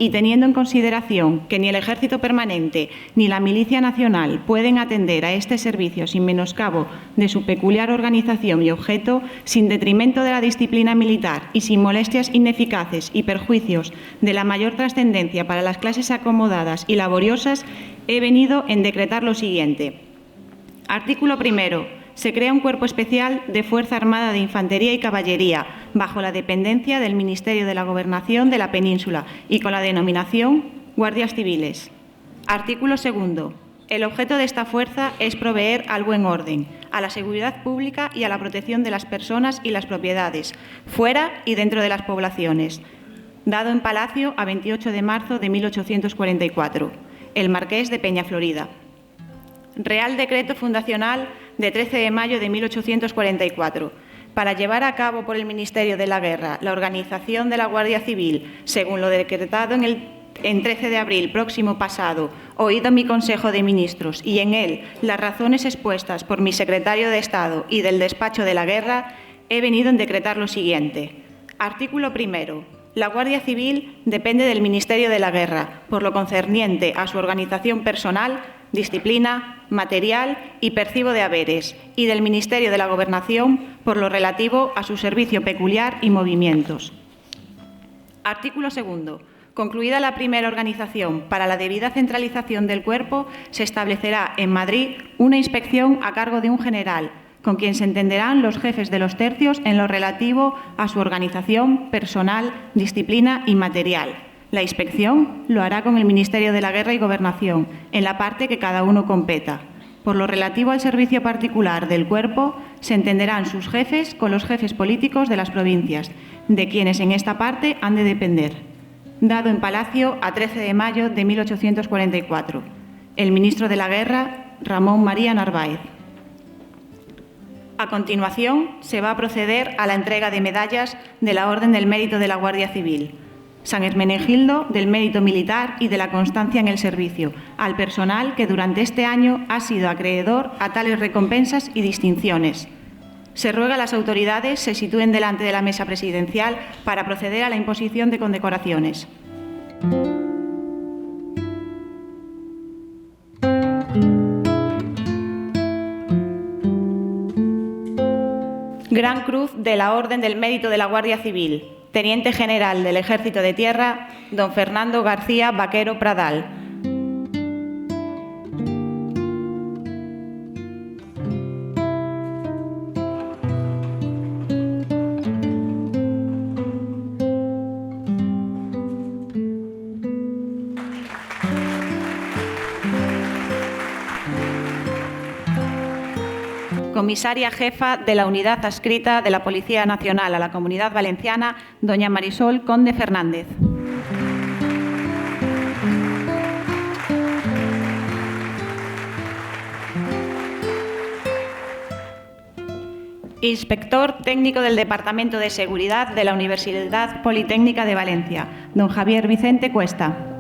Y teniendo en consideración que ni el Ejército Permanente ni la Milicia Nacional pueden atender a este servicio sin menoscabo de su peculiar organización y objeto, sin detrimento de la disciplina militar y sin molestias ineficaces y perjuicios de la mayor trascendencia para las clases acomodadas y laboriosas, he venido en decretar lo siguiente. Artículo primero. Se crea un cuerpo especial de Fuerza Armada de Infantería y Caballería, bajo la dependencia del Ministerio de la Gobernación de la Península y con la denominación Guardias Civiles. Artículo segundo. El objeto de esta fuerza es proveer al buen orden, a la seguridad pública y a la protección de las personas y las propiedades, fuera y dentro de las poblaciones. Dado en Palacio a 28 de marzo de 1844. El Marqués de Peñaflorida. Real Decreto Fundacional de 13 de mayo de 1844, para llevar a cabo por el Ministerio de la Guerra la organización de la Guardia Civil, según lo decretado en 13 de abril próximo pasado, oído mi Consejo de Ministros, y en él las razones expuestas por mi Secretario de Estado y del Despacho de la Guerra, he venido en decretar lo siguiente. Artículo primero. La Guardia Civil depende del Ministerio de la Guerra, por lo concerniente a su organización personal, disciplina, material y percibo de haberes, y del Ministerio de la Gobernación por lo relativo a su servicio peculiar y movimientos. Artículo segundo. Concluida la primera organización para la debida centralización del cuerpo, se establecerá en Madrid una inspección a cargo de un general, con quien se entenderán los jefes de los tercios en lo relativo a su organización, personal, disciplina y material. La inspección lo hará con el Ministerio de la Guerra y Gobernación, en la parte que cada uno competa. Por lo relativo al servicio particular del cuerpo, se entenderán sus jefes con los jefes políticos de las provincias, de quienes en esta parte han de depender. Dado en Palacio a 13 de mayo de 1844. El ministro de la Guerra, Ramón María Narváez. A continuación, se va a proceder a la entrega de medallas de la Orden del Mérito de la Guardia Civil, San Hermenegildo del Mérito Militar y de la Constancia en el Servicio, al personal que durante este año ha sido acreedor a tales recompensas y distinciones. Se ruega a las autoridades se sitúen delante de la mesa presidencial para proceder a la imposición de condecoraciones. Gran Cruz de la Orden del Mérito de la Guardia Civil, Teniente General del Ejército de Tierra, don Fernando García Vaquero Pradal. Comisaria jefa de la Unidad Adscrita de la Policía Nacional a la Comunidad Valenciana, doña Marisol Conde Fernández. Inspector técnico del Departamento de Seguridad de la Universidad Politécnica de Valencia, don Javier Vicente Cuesta.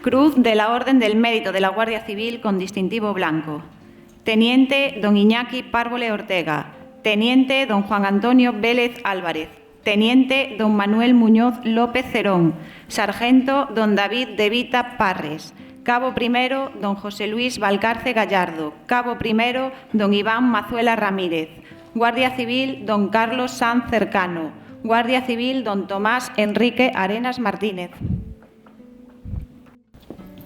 Cruz de la Orden del Mérito de la Guardia Civil con distintivo blanco. Teniente don Iñaki Párvole Ortega. Teniente don Juan Antonio Vélez Álvarez. Teniente don Manuel Muñoz López Cerón. Sargento don David De Vita Parres. Cabo primero don José Luis Valcarce Gallardo. Cabo primero don Iván Mazuela Ramírez. Guardia Civil don Carlos Sanz Cercano. Guardia Civil don Tomás Enrique Arenas Martínez.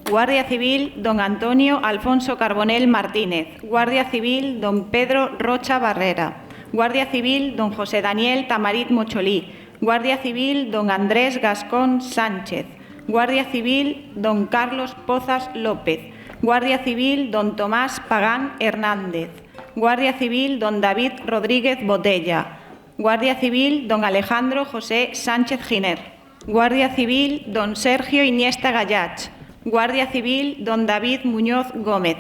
Guardia Civil don Antonio Alfonso Carbonell Martínez. Guardia Civil don Pedro Rocha Barrera. Guardia Civil don José Daniel Tamarit Mocholí. Guardia Civil don Andrés Gascón Sánchez. Guardia Civil don Carlos Pozas López. Guardia Civil don Tomás Pagán Hernández. Guardia Civil don David Rodríguez Botella. Guardia Civil don Alejandro José Sánchez Giner. Guardia Civil don Sergio Iniesta Gallach. Guardia Civil don David Muñoz Gómez.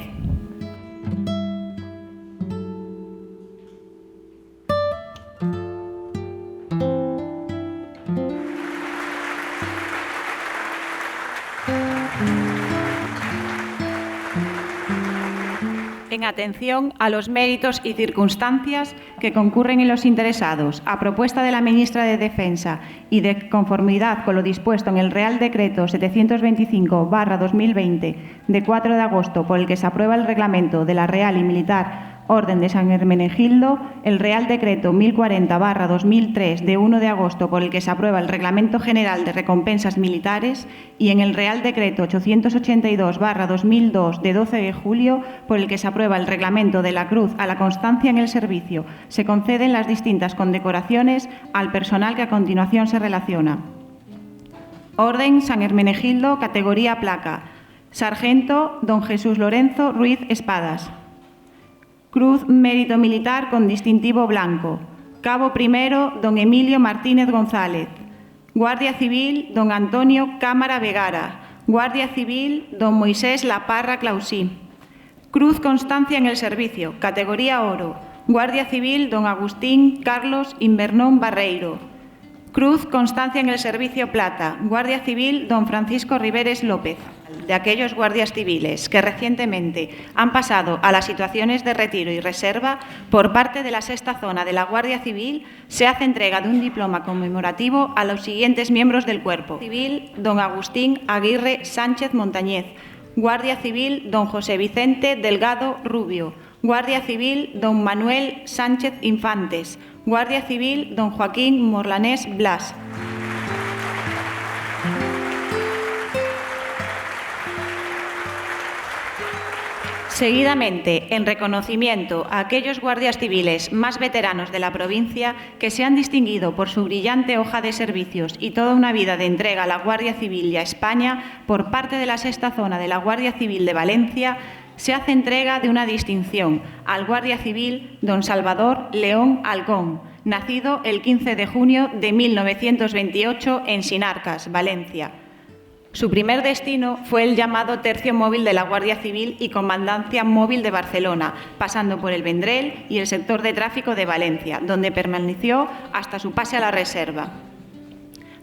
en atención a los méritos y circunstancias que concurren en los interesados, a propuesta de la Ministra de Defensa y de conformidad con lo dispuesto en el Real Decreto 725/2020 de 4 de agosto por el que se aprueba el reglamento de la Real y Militar Orden de San Hermenegildo, el Real Decreto 1040/2003 de 1 de agosto por el que se aprueba el Reglamento General de Recompensas Militares y en el Real Decreto 882/2002 de 12 de julio por el que se aprueba el Reglamento de la Cruz a la Constancia en el Servicio, se conceden las distintas condecoraciones al personal que a continuación se relaciona. Orden San Hermenegildo, categoría placa. Sargento don Jesús Lorenzo Ruiz Espadas. Cruz Mérito Militar con distintivo blanco. Cabo primero, don Emilio Martínez González. Guardia Civil, don Antonio Cámara Vegara. Guardia Civil, don Moisés Laparra Clausí. Cruz Constancia en el Servicio, categoría oro. Guardia Civil, don Agustín Carlos Invernón Barreiro. Cruz Constancia en el Servicio plata. Guardia Civil, don Francisco Riveres López. De aquellos guardias civiles que recientemente han pasado a las situaciones de retiro y reserva, por parte de la Sexta Zona de la Guardia Civil se hace entrega de un diploma conmemorativo a los siguientes miembros del cuerpo. Civil, don Agustín Aguirre Sánchez Montañez. Guardia Civil, don José Vicente Delgado Rubio. Guardia Civil, don Manuel Sánchez Infantes. Guardia Civil, don Joaquín Morlanés Blas. Seguidamente, en reconocimiento a aquellos guardias civiles más veteranos de la provincia que se han distinguido por su brillante hoja de servicios y toda una vida de entrega a la Guardia Civil y a España, por parte de la Sexta Zona de la Guardia Civil de Valencia, se hace entrega de una distinción al guardia civil don Salvador León Algón, nacido el 15 de junio de 1928 en Sinarcas, Valencia. Su primer destino fue el llamado Tercio Móvil de la Guardia Civil y Comandancia Móvil de Barcelona, pasando por el Vendrell y el sector de tráfico de Valencia, donde permaneció hasta su pase a la reserva.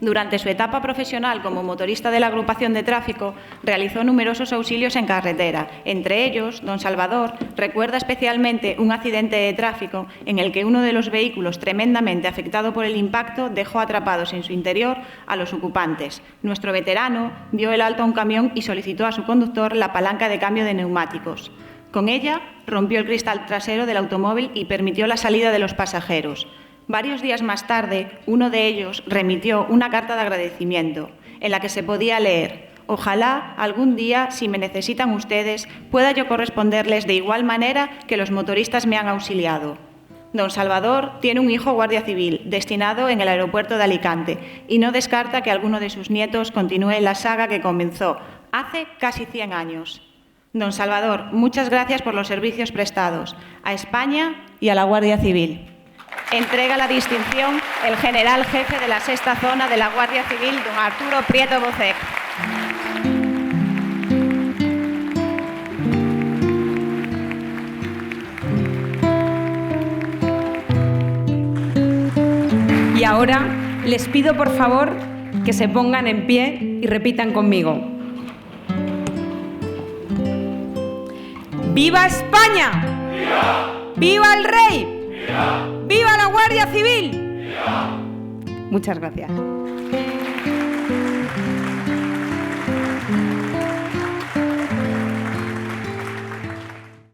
Durante su etapa profesional como motorista de la agrupación de tráfico, realizó numerosos auxilios en carretera. Entre ellos, don Salvador recuerda especialmente un accidente de tráfico en el que uno de los vehículos tremendamente afectado por el impacto dejó atrapados en su interior a los ocupantes. Nuestro veterano dio el alto a un camión y solicitó a su conductor la palanca de cambio de neumáticos. Con ella, rompió el cristal trasero del automóvil y permitió la salida de los pasajeros. Varios días más tarde, uno de ellos remitió una carta de agradecimiento, en la que se podía leer: «Ojalá algún día, si me necesitan ustedes, pueda yo corresponderles de igual manera que los motoristas me han auxiliado». Don Salvador tiene un hijo guardia civil, destinado en el aeropuerto de Alicante, y no descarta que alguno de sus nietos continúe la saga que comenzó hace casi 100 años. Don Salvador, muchas gracias por los servicios prestados a España y a la Guardia Civil. Entrega la distinción el general jefe de la Sexta Zona de la Guardia Civil, don Arturo Prieto Bocek. Y ahora les pido por favor que se pongan en pie y repitan conmigo. ¡Viva España! ¡Viva! ¡Viva el Rey! ¡Viva! ¡Viva la Guardia Civil! ¡Viva! Muchas gracias.